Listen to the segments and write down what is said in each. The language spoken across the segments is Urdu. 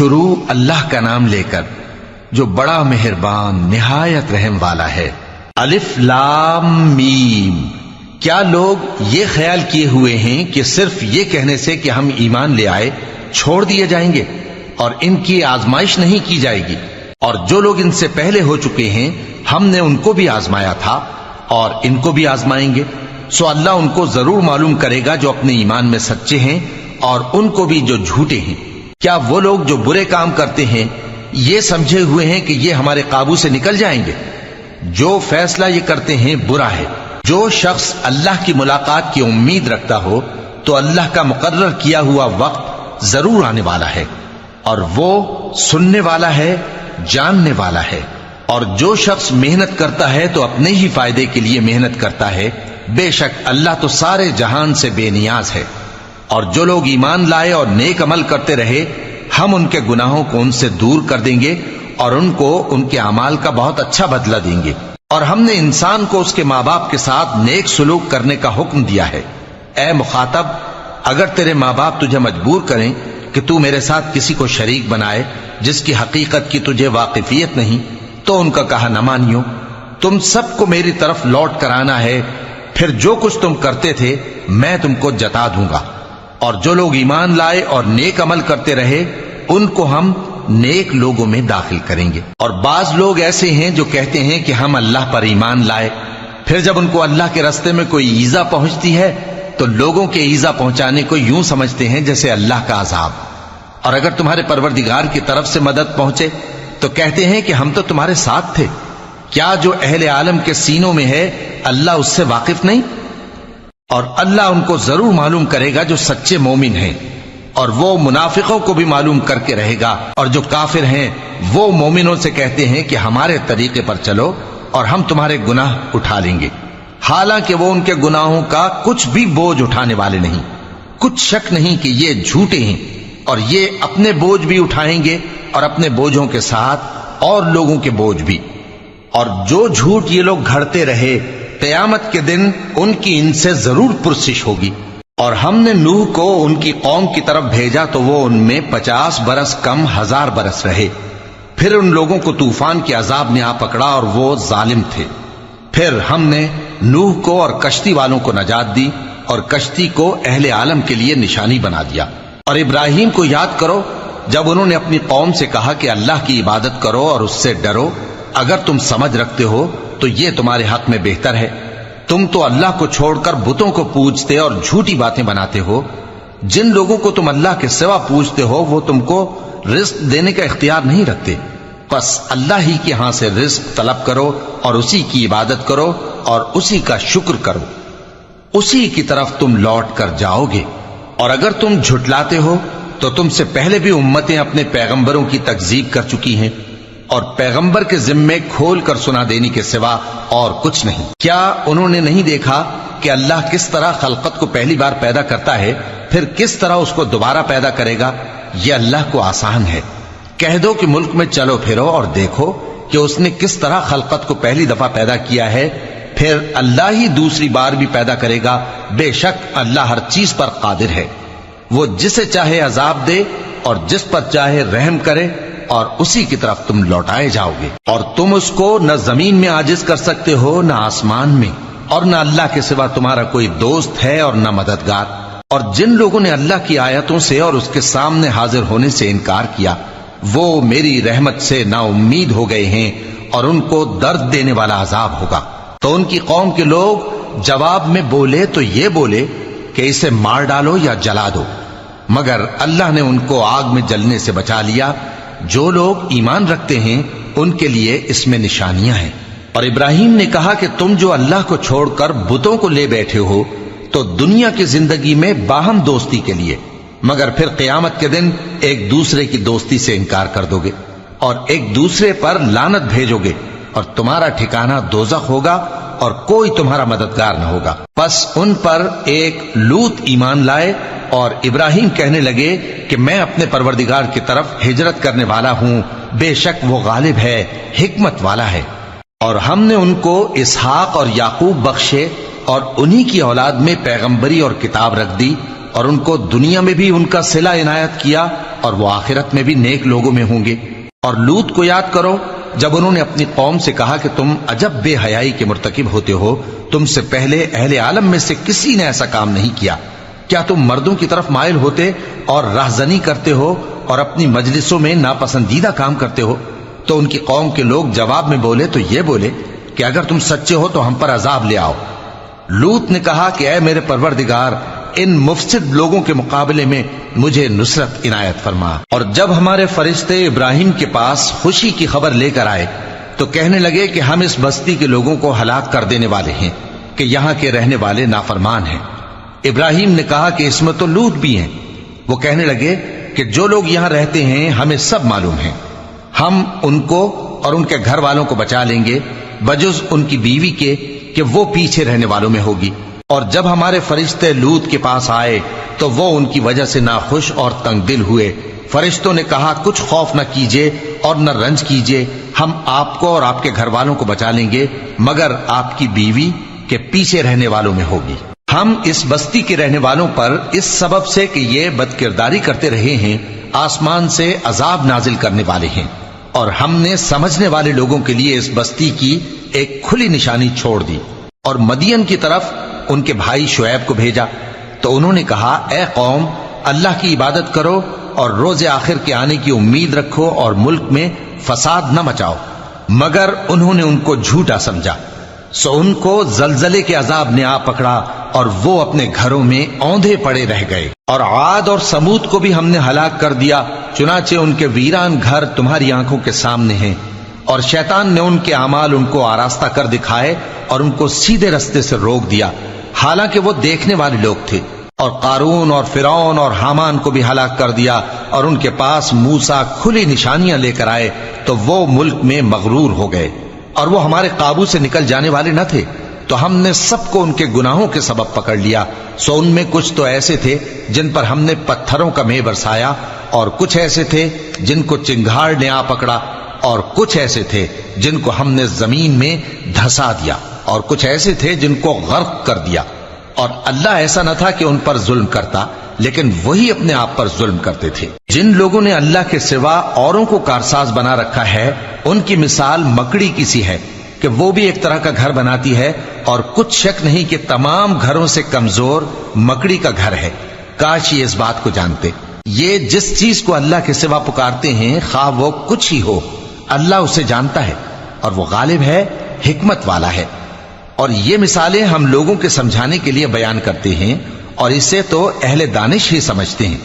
شروع اللہ کا نام لے کر جو بڑا مہربان نہایت رحم والا ہے۔ الف لام میم۔ کیا لوگ یہ خیال کیے ہوئے ہیں کہ صرف یہ کہنے سے کہ ہم ایمان لے آئے چھوڑ دیے جائیں گے اور ان کی آزمائش نہیں کی جائے گی؟ اور جو لوگ ان سے پہلے ہو چکے ہیں ہم نے ان کو بھی آزمایا تھا اور ان کو بھی آزمائیں گے، سو اللہ ان کو ضرور معلوم کرے گا جو اپنے ایمان میں سچے ہیں اور ان کو بھی جو جھوٹے ہیں۔ کیا وہ لوگ جو برے کام کرتے ہیں یہ سمجھے ہوئے ہیں کہ یہ ہمارے قابو سے نکل جائیں گے؟ جو فیصلہ یہ کرتے ہیں برا ہے۔ جو شخص اللہ کی ملاقات کی امید رکھتا ہو تو اللہ کا مقرر کیا ہوا وقت ضرور آنے والا ہے، اور وہ سننے والا ہے، جاننے والا ہے۔ اور جو شخص محنت کرتا ہے تو اپنے ہی فائدے کے لیے محنت کرتا ہے، بے شک اللہ تو سارے جہان سے بے نیاز ہے۔ اور جو لوگ ایمان لائے اور نیک عمل کرتے رہے ہم ان کے گناہوں کو ان سے دور کر دیں گے اور ان کو ان کے اعمال کا بہت اچھا بدلہ دیں گے۔ اور ہم نے انسان کو اس کے ماں باپ کے ساتھ نیک سلوک کرنے کا حکم دیا ہے۔ اے مخاطب، اگر تیرے ماں باپ تجھے مجبور کریں کہ تو میرے ساتھ کسی کو شریک بنائے جس کی حقیقت کی تجھے واقفیت نہیں تو ان کا کہا نہ مانیو۔ تم سب کو میری طرف لوٹ کر آنا ہے، پھر جو کچھ تم کرتے تھے میں تم کو جتا دوں گا۔ اور جو لوگ ایمان لائے اور نیک عمل کرتے رہے ان کو ہم نیک لوگوں میں داخل کریں گے۔ اور بعض لوگ ایسے ہیں جو کہتے ہیں کہ ہم اللہ پر ایمان لائے، پھر جب ان کو اللہ کے راستے میں کوئی ایذا پہنچتی ہے تو لوگوں کے ایذا پہنچانے کو یوں سمجھتے ہیں جیسے اللہ کا عذاب۔ اور اگر تمہارے پروردگار کی طرف سے مدد پہنچے تو کہتے ہیں کہ ہم تو تمہارے ساتھ تھے۔ کیا جو اہل عالم کے سینوں میں ہے اللہ اس سے واقف نہیں؟ اور اللہ ان کو ضرور معلوم کرے گا جو سچے مومن ہیں، اور وہ منافقوں کو بھی معلوم کر کے رہے گا۔ اور جو کافر ہیں وہ مومنوں سے کہتے ہیں کہ ہمارے طریقے پر چلو اور ہم تمہارے گناہ اٹھا لیں گے، حالانکہ وہ ان کے گناہوں کا کچھ بھی بوجھ اٹھانے والے نہیں۔ کچھ شک نہیں کہ یہ جھوٹے ہیں، اور یہ اپنے بوجھ بھی اٹھائیں گے اور اپنے بوجھوں کے ساتھ اور لوگوں کے بوجھ بھی۔ اور جو جھوٹ یہ لوگ گھڑتے رہے قیامت کے دن ان کی ان سے ضرور پرسش ہوگی۔ اور ہم نے نوح کو ان کی قوم کی طرف بھیجا تو وہ ان میں 50 برس کم 1000 برس رہے۔ پھر ان لوگوں کو طوفان کے عذاب نے آ پکڑا اور وہ ظالم تھے۔ پھر ہم نے نوح کو اور کشتی والوں کو نجات دی اور کشتی کو اہل عالم کے لیے نشانی بنا دیا۔ اور ابراہیم کو یاد کرو جب انہوں نے اپنی قوم سے کہا کہ اللہ کی عبادت کرو اور اس سے ڈرو، اگر تم سمجھ رکھتے ہو تو یہ تمہارے حق میں بہتر ہے۔ تم تو اللہ کو چھوڑ کر بتوں کو پوجتے اور جھوٹی باتیں بناتے ہو۔ جن لوگوں کو تم اللہ کے سوا پوجتے ہو وہ تم کو رزق دینے کا اختیار نہیں رکھتے، پس اللہ ہی کے ہاں سے رزق طلب کرو اور اسی کی عبادت کرو اور اسی کا شکر کرو، اسی کی طرف تم لوٹ کر جاؤ گے۔ اور اگر تم جھٹلاتے ہو تو تم سے پہلے بھی امتیں اپنے پیغمبروں کی تکذیب کر چکی ہیں، اور پیغمبر کے ذمے کھول کر سنا دینے کے سوا اور کچھ نہیں۔ کیا انہوں نے نہیں دیکھا کہ اللہ کس طرح خلقت کو پہلی بار پیدا کرتا ہے پھر کس طرح اس کو دوبارہ پیدا کرے گا؟ یہ اللہ کو آسان ہے۔ کہہ دو کہ ملک میں چلو پھرو اور دیکھو کہ اس نے کس طرح خلقت کو پہلی دفعہ پیدا کیا ہے، پھر اللہ ہی دوسری بار بھی پیدا کرے گا۔ بے شک اللہ ہر چیز پر قادر ہے۔ وہ جسے چاہے عذاب دے اور جس پر چاہے رحم کرے، اور اسی کی طرف تم لوٹائے جاؤ گے۔ اور تم اس کو نہ زمین میں عاجز کر سکتے ہو نہ آسمان میں، اور نہ اللہ کے سوا تمہارا کوئی دوست ہے اور نہ مددگار۔ اور جن لوگوں نے اللہ کی آیتوں سے اور اس کے سامنے حاضر ہونے سے انکار کیا وہ میری رحمت سے نا امید ہو گئے ہیں، اور ان کو درد دینے والا عذاب ہوگا۔ تو ان کی قوم کے لوگ جواب میں بولے تو یہ بولے کہ اسے مار ڈالو یا جلا دو، مگر اللہ نے ان کو آگ میں جلنے سے بچا لیا۔ جو لوگ ایمان رکھتے ہیں ان کے لیے اس میں نشانیاں ہیں۔ اور ابراہیم نے کہا کہ تم جو اللہ کو چھوڑ کر بتوں کو لے بیٹھے ہو تو دنیا کی زندگی میں باہم دوستی کے لیے، مگر پھر قیامت کے دن ایک دوسرے کی دوستی سے انکار کر دو گے اور ایک دوسرے پر لعنت بھیجو گے، اور تمہارا ٹھکانہ دوزخ ہوگا اور کوئی تمہارا مددگار نہ ہوگا۔ پس ان پر ایک لوط ایمان لائے، اور ابراہیم کہنے لگے کہ میں اپنے پروردگار کی طرف ہجرت کرنے والا ہوں، بے شک وہ غالب ہے، حکمت والا ہے۔ اور ہم نے ان کو اسحاق اور یعقوب بخشے اور انہی کی اولاد میں پیغمبری اور کتاب رکھ دی، اور ان کو دنیا میں بھی ان کا صلہ عنایت کیا اور وہ آخرت میں بھی نیک لوگوں میں ہوں گے۔ اور لوط کو یاد کرو جب انہوں نے اپنی قوم سے کہا کہ تم عجب بے حیائی کے مرتکب ہوتے ہو، تم سے پہلے اہل عالم میں سے کسی نے ایسا کام نہیں کیا، کیا تم مردوں کی طرف مائل ہوتے اور راہزنی کرتے ہو اور اپنی مجلسوں میں ناپسندیدہ کام کرتے ہو؟ تو ان کی قوم کے لوگ جواب میں بولے تو یہ بولے کہ اگر تم سچے ہو تو ہم پر عذاب لے آؤ۔ لوط نے کہا کہ اے میرے پروردگار، ان مفسد لوگوں کے مقابلے میں مجھے نصرت عنایت فرما۔ اور جب ہمارے فرشتے ابراہیم کے پاس خوشی کی خبر لے کر آئے تو کہنے لگے کہ ہم اس بستی کے لوگوں کو ہلاک کر دینے والے ہیں کہ یہاں کے رہنے والے نافرمان ہیں۔ ابراہیم نے کہا کہ اس میں تو لوط بھی ہیں۔ وہ کہنے لگے کہ جو لوگ یہاں رہتے ہیں ہمیں سب معلوم ہیں، ہم ان کو اور ان کے گھر والوں کو بچا لیں گے بجز ان کی بیوی کے کہ وہ پیچھے رہنے والوں میں ہوگی۔ اور جب ہمارے فرشتے لوط کے پاس آئے تو وہ ان کی وجہ سے ناخوش اور تنگ دل ہوئے۔ فرشتوں نے کہا کچھ خوف نہ کیجیے اور نہ رنج کیجیے، ہم آپ کو اور آپ کے گھر والوں کو بچا لیں گے مگر آپ کی بیوی کے پیچھے رہنے والوں میں ہوگی۔ ہم اس بستی کے رہنے والوں پر اس سبب سے کہ یہ بدکرداری کرتے رہے ہیں آسمان سے عذاب نازل کرنے والے ہیں، اور ہم نے سمجھنے والے لوگوں کے لیے اس بستی کی ایک کھلی نشانی چھوڑ دی۔ اور مدین کی طرف ان کے بھائی شعیب کو بھیجا تو انہوں نے کہا اے قوم، اللہ کی عبادت کرو اور روز آخر کے آنے کی امید رکھو اور ملک میں فساد نہ مچاؤ، مگر انہوں نے ان کو جھوٹا سمجھا، سو ان کو زلزلے کے عذاب نے آ پکڑا اور وہ اپنے گھروں میں اوندھے پڑے رہ گئے۔ اور عاد اور سمود کو بھی ہم نے ہلاک کر دیا، چنانچہ ان کے ویران گھر تمہاری آنکھوں کے سامنے ہیں، اور شیطان نے ان کے اعمال ان کو آراستہ کر دکھائے اور ان کو سیدھے رستے سے روک دیا، حالانکہ وہ دیکھنے والے لوگ تھے۔ اور قارون اور فرعون اور حامان کو بھی ہلاک کر دیا، اور ان کے پاس موسیٰ کھلی نشانیاں لے کر آئے تو وہ ملک میں مغرور ہو گئے، اور وہ ہمارے قابو سے نکل جانے والے نہ تھے، تو ہم نے سب کو ان کے گناہوں کے سبب پکڑ لیا۔ سو ان میں کچھ تو ایسے تھے جن پر ہم نے پتھروں کا مے برسایا، اور کچھ ایسے تھے جن کو چنگھاڑ نے آ پکڑا، اور کچھ ایسے تھے جن کو ہم نے زمین میں دھسا دیا، اور کچھ ایسے تھے جن کو غرق کر دیا۔ اور اللہ ایسا نہ تھا کہ ان پر ظلم کرتا، لیکن وہی اپنے آپ پر ظلم کرتے تھے۔ جن لوگوں نے اللہ کے سوا اوروں کو کارساز بنا رکھا ہے، ان کی مثال مکڑی کی سی ہے کہ وہ بھی ایک طرح کا گھر بناتی ہے، اور کچھ شک نہیں کہ تمام گھروں سے کمزور مکڑی کا گھر ہے۔ کاش یہ اس بات کو جانتے۔ یہ جس چیز کو اللہ کے سوا پکارتے ہیں خواہ وہ کچھ ہی ہو، اللہ اسے جانتا ہے اور وہ غالب ہے، حکمت والا ہے۔ اور یہ مثالیں ہم لوگوں کے سمجھانے کے لیے بیان کرتے ہیں، اور اسے تو اہل دانش ہی سمجھتے ہیں۔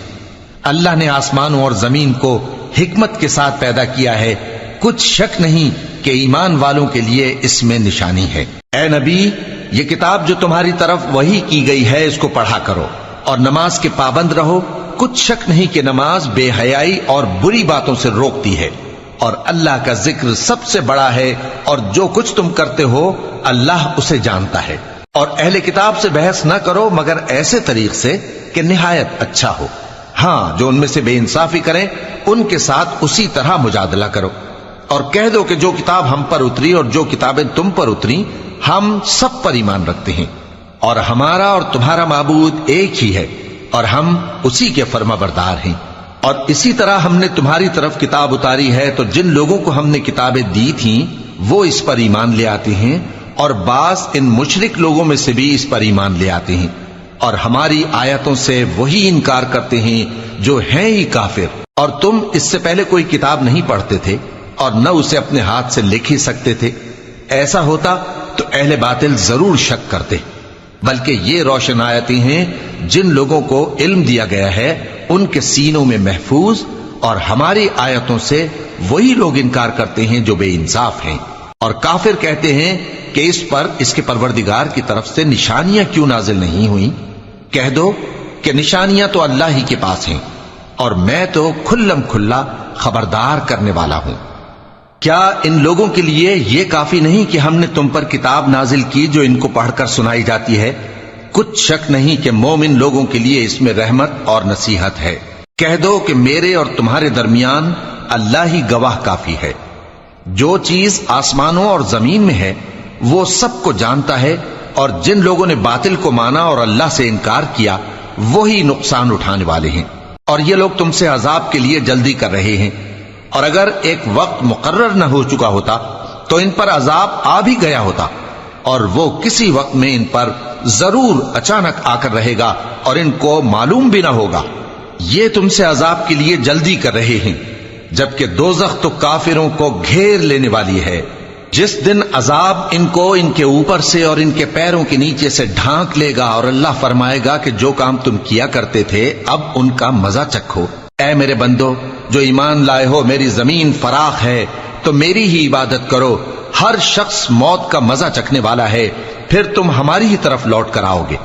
اللہ نے آسمانوں اور زمین کو حکمت کے ساتھ پیدا کیا ہے، کچھ شک نہیں کہ ایمان والوں کے لیے اس میں نشانی ہے۔ اے نبی، یہ کتاب جو تمہاری طرف وحی کی گئی ہے اس کو پڑھا کرو، اور نماز کے پابند رہو۔ کچھ شک نہیں کہ نماز بے حیائی اور بری باتوں سے روکتی ہے، اور اللہ کا ذکر سب سے بڑا ہے، اور جو کچھ تم کرتے ہو اللہ اسے جانتا ہے۔ اور اہل کتاب سے بحث نہ کرو مگر ایسے طریق سے کہ نہایت اچھا ہو۔ ہاں، جو ان میں سے بے انصافی کریں ان کے ساتھ اسی طرح مجادلہ کرو، اور کہہ دو کہ جو کتاب ہم پر اتری اور جو کتابیں تم پر اتری ہم سب پر ایمان رکھتے ہیں، اور ہمارا اور تمہارا معبود ایک ہی ہے، اور ہم اسی کے فرما بردار ہیں۔ اور اسی طرح ہم نے تمہاری طرف کتاب اتاری ہے تو جن لوگوں کو ہم نے کتابیں دی تھیں وہ اس پر ایمان لے آتے ہیں، اور بعض ان مشرک لوگوں میں سے بھی اس پر ایمان لے آتے ہیں، اور ہماری آیتوں سے وہی انکار کرتے ہیں جو ہیں ہی کافر۔ اور تم اس سے پہلے کوئی کتاب نہیں پڑھتے تھے اور نہ اسے اپنے ہاتھ سے لکھ ہی سکتے تھے، ایسا ہوتا تو اہل باطل ضرور شک کرتے، بلکہ یہ روشن آیتیں ہیں جن لوگوں کو علم دیا گیا ہے ان کے سینوں میں محفوظ، اور ہماری آیتوں سے وہی لوگ انکار کرتے ہیں جو بے انصاف ہیں۔ اور کافر کہتے ہیں کہ اس پر اس کے پروردگار کی طرف سے نشانیاں کیوں نازل نہیں ہوئیں؟ کہہ دو کہ نشانیاں تو اللہ ہی کے پاس ہیں، اور میں تو کھلم کھلا خبردار کرنے والا ہوں۔ کیا ان لوگوں کے لیے یہ کافی نہیں کہ ہم نے تم پر کتاب نازل کی جو ان کو پڑھ کر سنائی جاتی ہے؟ کچھ شک نہیں کہ مومن لوگوں کے لیے اس میں رحمت اور نصیحت ہے۔ کہہ دو کہ میرے اور تمہارے درمیان اللہ ہی گواہ کافی ہے۔ جو چیز آسمانوں اور زمین میں ہے وہ سب کو جانتا ہے، اور جن لوگوں نے باطل کو مانا اور اللہ سے انکار کیا وہی نقصان اٹھانے والے ہیں، اور یہ لوگ تم سے عذاب کے لیے جلدی کر رہے ہیں، اور اگر ایک وقت مقرر نہ ہو چکا ہوتا تو ان پر عذاب آ بھی گیا ہوتا، اور وہ کسی وقت میں ان پر ضرور اچانک آ کر رہے گا اور ان کو معلوم بھی نہ ہوگا۔ یہ تم سے عذاب کے لیے جلدی کر رہے ہیں، جبکہ دوزخ تو کافروں کو گھیر لینے والی ہے۔ جس دن عذاب ان کو ان کے اوپر سے اور ان کے پیروں کے نیچے سے ڈھانک لے گا، اور اللہ فرمائے گا کہ جو کام تم کیا کرتے تھے اب ان کا مزہ چکھو۔ اے میرے بندو جو ایمان لائے ہو، میری زمین فراخ ہے تو میری ہی عبادت کرو۔ ہر شخص موت کا مزہ چکھنے والا ہے، پھر تم ہماری ہی طرف لوٹ کر آؤ گے۔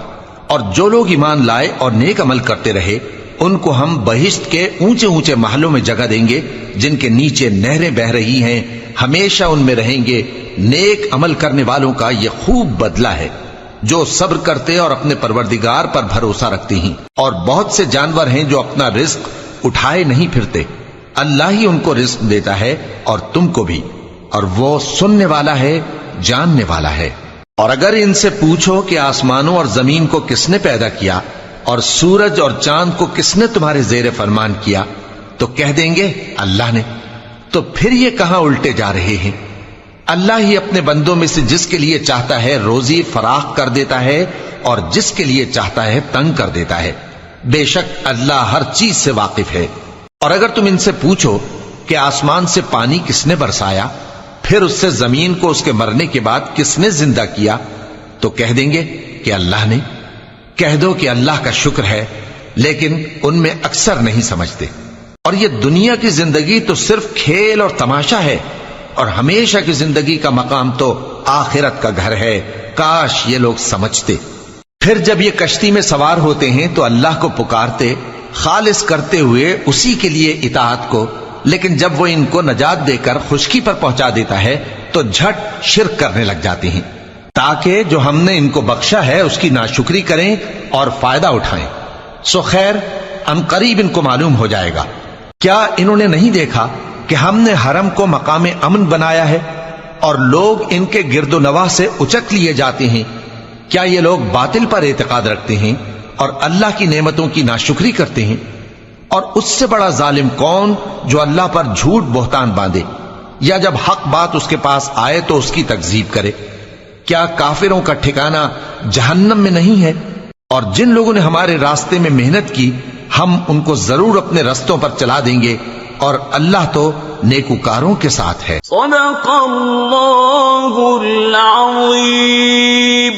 اور جو لوگ ایمان لائے اور نیک عمل کرتے رہے ان کو ہم بہشت کے اونچے اونچے محلوں میں جگہ دیں گے، جن کے نیچے نہریں بہ رہی ہیں، ہمیشہ ان میں رہیں گے۔ نیک عمل کرنے والوں کا یہ خوب بدلہ ہے، جو صبر کرتے اور اپنے پروردگار پر بھروسہ رکھتے ہیں۔ اور بہت سے جانور ہیں جو اپنا رزق اٹھائے نہیں پھرتے، اللہ ہی ان کو رزق دیتا ہے اور تم کو بھی، اور وہ سننے والا ہے، جاننے والا ہے۔ اور اگر ان سے پوچھو کہ آسمانوں اور زمین کو کس نے پیدا کیا اور سورج اور چاند کو کس نے تمہارے زیر فرمان کیا، تو کہہ دیں گے اللہ نے۔ تو پھر یہ کہاں الٹے جا رہے ہیں؟ اللہ ہی اپنے بندوں میں سے جس کے لیے چاہتا ہے روزی فراخ کر دیتا ہے اور جس کے لیے چاہتا ہے تنگ کر دیتا ہے۔ بے شک اللہ ہر چیز سے واقف ہے۔ اور اگر تم ان سے پوچھو کہ آسمان سے پانی کس نے برسایا، پھر اس سے زمین کو اس کے مرنے کے بعد کس نے زندہ کیا، تو کہہ دیں گے کہ اللہ نے۔ کہہ دو کہ اللہ کا شکر ہے، لیکن ان میں اکثر نہیں سمجھتے۔ اور یہ دنیا کی زندگی تو صرف کھیل اور تماشا ہے، اور ہمیشہ کی زندگی کا مقام تو آخرت کا گھر ہے۔ کاش یہ لوگ سمجھتے۔ پھر جب یہ کشتی میں سوار ہوتے ہیں تو اللہ کو پکارتے، خالص کرتے ہوئے اسی کے لیے اطاعت کو، لیکن جب وہ ان کو نجات دے کر خشکی پر پہنچا دیتا ہے تو جھٹ شرک کرنے لگ جاتے ہیں، تاکہ جو ہم نے ان کو بخشا ہے اس کی ناشکری کریں اور فائدہ اٹھائیں۔ سو خیر ہم قریب ان کو معلوم ہو جائے گا۔ کیا انہوں نے نہیں دیکھا کہ ہم نے حرم کو مقام امن بنایا ہے اور لوگ ان کے گرد و نواح سے اچک لیے جاتے ہیں؟ کیا یہ لوگ باطل پر اعتقاد رکھتے ہیں اور اللہ کی نعمتوں کی ناشکری کرتے ہیں؟ اور اس سے بڑا ظالم کون جو اللہ پر جھوٹ بہتان باندھے، یا جب حق بات اس کے پاس آئے تو اس کی تکذیب کرے؟ کیا کافروں کا ٹھکانہ جہنم میں نہیں ہے؟ اور جن لوگوں نے ہمارے راستے میں محنت کی ہم ان کو ضرور اپنے رستوں پر چلا دیں گے، اور اللہ تو نیکوکاروں کے ساتھ ہے۔ صدق اللہ العظیم۔